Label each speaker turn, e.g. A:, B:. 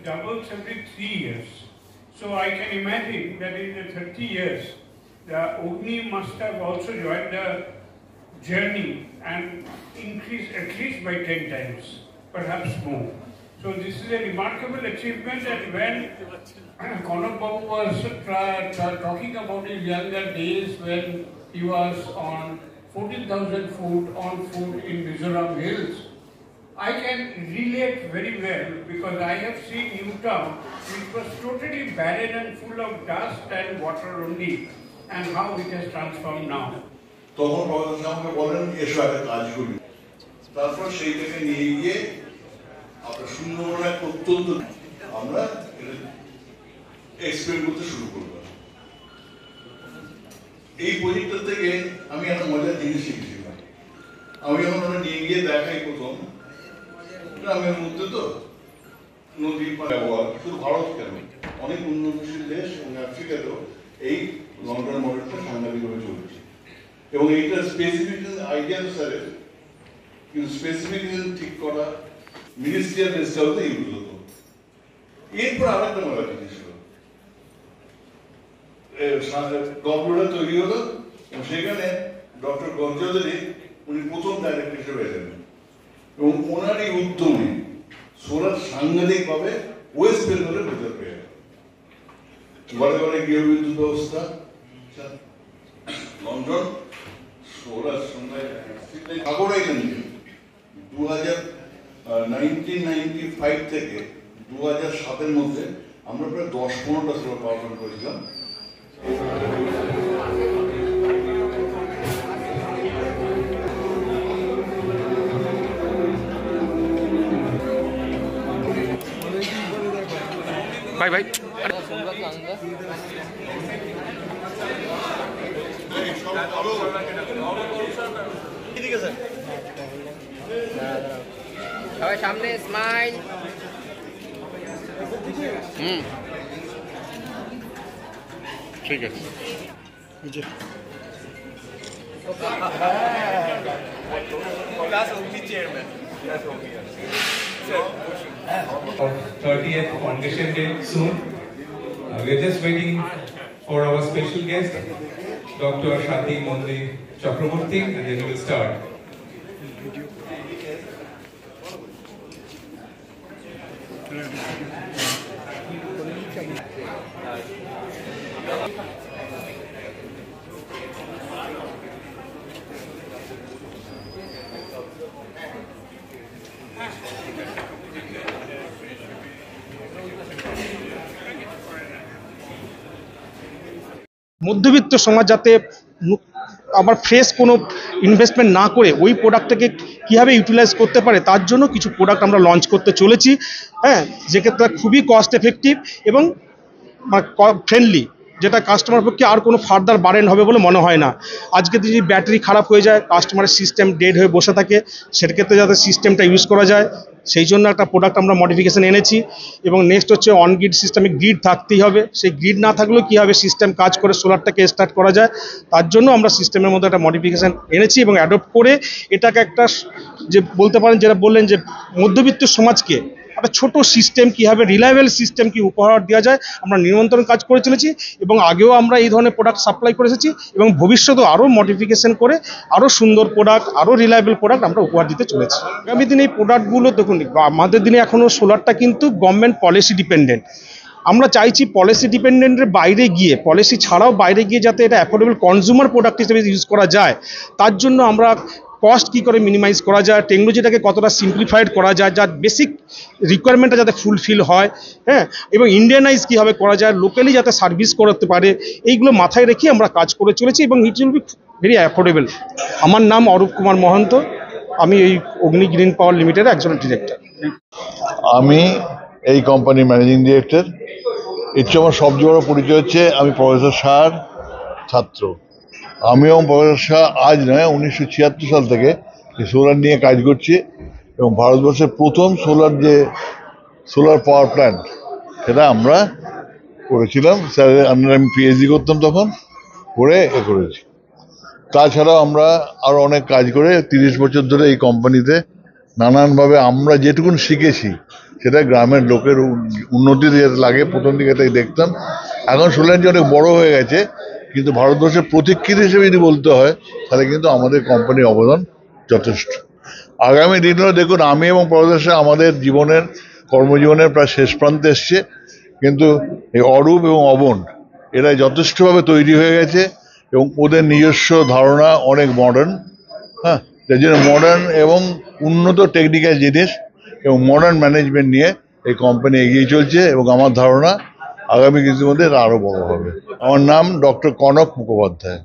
A: doubles every 3 years. So I can imagine that in the 30 years, the Ogni must have also joined the journey and increased at least by 10 times, perhaps more. So this is a remarkable achievement, and when Kanak Babu was talking about his younger days when he was on 14,000 foot in Mizoram Hills, I can relate very well because I have seen Newtown, which was totally barren and full of dust and water only, and how it has transformed now.
B: তখন আমাকে বলেন এসো একটা কাজ করি, তারপর সেই থেকে নিয়ে গিয়ে আমরা সুন্দরবন এক অত্যন্ত আমরা এক্সপ্লেন করতে শুরু করলাম। এই প্রজেক্টটা থেকে আমি একটা মজার জিনিস শিখেছিলাম। আমি যখন ওরা নিয়ে গিয়ে দেখাই প্রথম গ্রামের মধ্যে তো নদীর ব্যবহার শুধু ভারত কেন অনেক উন্নয়নশীল দেশ এবং আফ্রিকাতেও এই লন্ডন মডেলটা সাংঘাতিকভাবে চলছে এবং এইটা স্পেসিফিকেশন আইডিয়া অনুসারে কিন্তু স্পেসিফিকেশন ঠিক করা মিনিস্ট্রিয়াল রেজিস্টারতে ইউজ হতো। এরপর আরেকটা মজার জিনিস হলো গভর্নমেন্ট তৈরি হলো এবং সেখানে ডক্টর গঞ্জদেরই উনি প্রথম ডাইরেক্টর হিসেবে এলেন এবং ওনার এই উদ্যমে সোলার সাংঘাতিকভাবে ওয়েস্ট বেঙ্গলের ভেতর পেয়ে ঘরে ঘরে গৃহবিদ্যুৎ ব্যবস্থা লন্ডন সোলার সাগরাইল্যান্ডে 1995 থেকে 2007-এর মধ্যে আমরা প্রায় 10-15টা সোলার পাওয়ার প্ল্যান্ট করেছিলাম।
C: भाई भाई
D: সবাই সামনে স্মাইল।
C: ठीक है
E: of 30th Foundation Day soon. We are just waiting for our special guest, Dr. Shati Mondi Chakraborty, and then we will start.
F: মধ্যবিত্ত সমাজ যাতে আবার ফ্রেশ কোনো ইনভেস্টমেন্ট না করে ওই প্রোডাক্টটাকে কীভাবে ইউটিলাইজ করতে পারে তার জন্য কিছু প্রোডাক্ট আমরা লঞ্চ করতে চলেছি। হ্যাঁ, যেক্ষেত্রে খুবই কস্ট এফেক্টিভ এবং ফ্রেন্ডলি, যেটা কাস্টমার পক্ষে আর কোনো ফার্দার বারেন হবে বলে মনে হয় না। আজকে যদি ব্যাটারি খারাপ হয়ে যায়, কাস্টমারের সিস্টেম ডেড হয়ে বসে থাকে, সেক্ষেত্রে যাতে সিস্টেমটা ইউজ করা যায় সেই জন্য একটা প্রোডাক্ট আমরা মডিফিকেশান এনেছি। এবং নেক্সট হচ্ছে অন গ্রিড সিস্টেমে গ্রিড থাকতেই হবে, সেই গ্রিড না থাকলেও কীভাবে সিস্টেম কাজ করে সোলারটাকে স্টার্ট করা যায় তার জন্য আমরা সিস্টেমের মধ্যে একটা মডিফিকেশান এনেছি এবং অ্যাডপ্ট করে এটাকে একটা যে বলতে পারেন যেটা বললেন যে মধ্যবিত্ত সমাজকে একটা ছোট সিস্টেম কীভাবে রিলায়েবল সিস্টেম কি উপহার দেওয়া যায় আমরা নিরন্তর কাজ করে চলেছি এবং আগেও আমরা এই ধরনের প্রোডাক্ট সাপ্লাই করে এসেছি এবং ভবিষ্যতেও আরও মডিফিকেশন করে আরও সুন্দর প্রোডাক্ট আরও রিলায়েবল প্রোডাক্ট আমরা উপহার দিতে চলেছি। আগামী দিনে এই প্রোডাক্টগুলো দেখুন, আমাদের দিনে এখনও সোলারটা কিন্তু গভর্নমেন্ট পলিসি ডিপেন্ডেন্ট। আমরা চাইছি পলিসি ডিপেন্ডেন্টের বাইরে গিয়ে, পলিসি ছাড়াও বাইরে গিয়ে যাতে এটা অ্যাফোর্ডেবল কনজিউমার প্রোডাক্ট হিসেবে ইউজ করা যায়, তার জন্য আমরা কস্ট কী করে মিনিমাইজ করা যায়, টেকনোলজিটাকে কতটা সিম্পলিফাইড করা যায়, যার বেসিক রিকোয়ারমেন্টটা যাতে ফুলফিল হয়, হ্যাঁ, এবং ইন্ডিয়ানাইজ কীভাবে করা যায়, লোকালি যাতে সার্ভিস করতে পারে, এইগুলো মাথায় রেখে আমরা কাজ করে চলেছি এবং it will be very affordable. আমার নাম অরূপ কুমার মহন্ত, আমি এই অগ্নি গ্রিন পাওয়ার লিমিটেডের একজন ডিরেক্টর।
B: আমি এই কোম্পানির ম্যানেজিং ডিরেক্টর। এর চেয়ে আমার সবচেয়ে বড় পরিচয় হচ্ছে আমি প্রফেসর শাহর ছাত্র। আমি এবং প্রফেসর শাহ আজ নয় 1976 সাল থেকে সোলার নিয়ে কাজ করছি এবং ভারতবর্ষের প্রথম সোলার পাওয়ার প্ল্যান্ট সেটা আমরা করেছিলাম। স্যারের আন্ডারে আমি পিএইচডি করতাম তখন, করে করেছি। তাছাড়াও আমরা আরও অনেক কাজ করে 30 বছর ধরে এই কোম্পানিতে নানানভাবে আমরা যেটুকুন শিখেছি সেটা গ্রামের লোকের উন্নতিতে যাতে লাগে, প্রথম দিকে তাই দেখতাম। এখন শুনলেন যে অনেক বড় হয়ে গেছে, কিন্তু ভারতবর্ষের প্রতীক্ষিত হিসেবে যদি বলতে হয় তাহলে কিন্তু আমাদের কোম্পানির অবদান যথেষ্ট। আগামী দিনেও দেখুন, আমি এবং প্রদেশে আমাদের জীবনের কর্মজীবনের প্রায় শেষ প্রান্তে এসছে, কিন্তু এই অরূপ এবং অবন এরা যথেষ্টভাবে তৈরি হয়ে গেছে এবং ওদের নিজস্ব ধারণা অনেক মডার্ন। হ্যাঁ, যার জন্য মডার্ন এবং উন্নত টেকনিক্যাল জিনিস এবং মডার্ন ম্যানেজমেন্ট নিয়ে এই কোম্পানি এগিয়ে চলছে এবং আমার ধারণা আগামী কিছুর মধ্যে এটা আরও বড় হবে। আমার নাম ডক্টর কনক মুখোপাধ্যায়।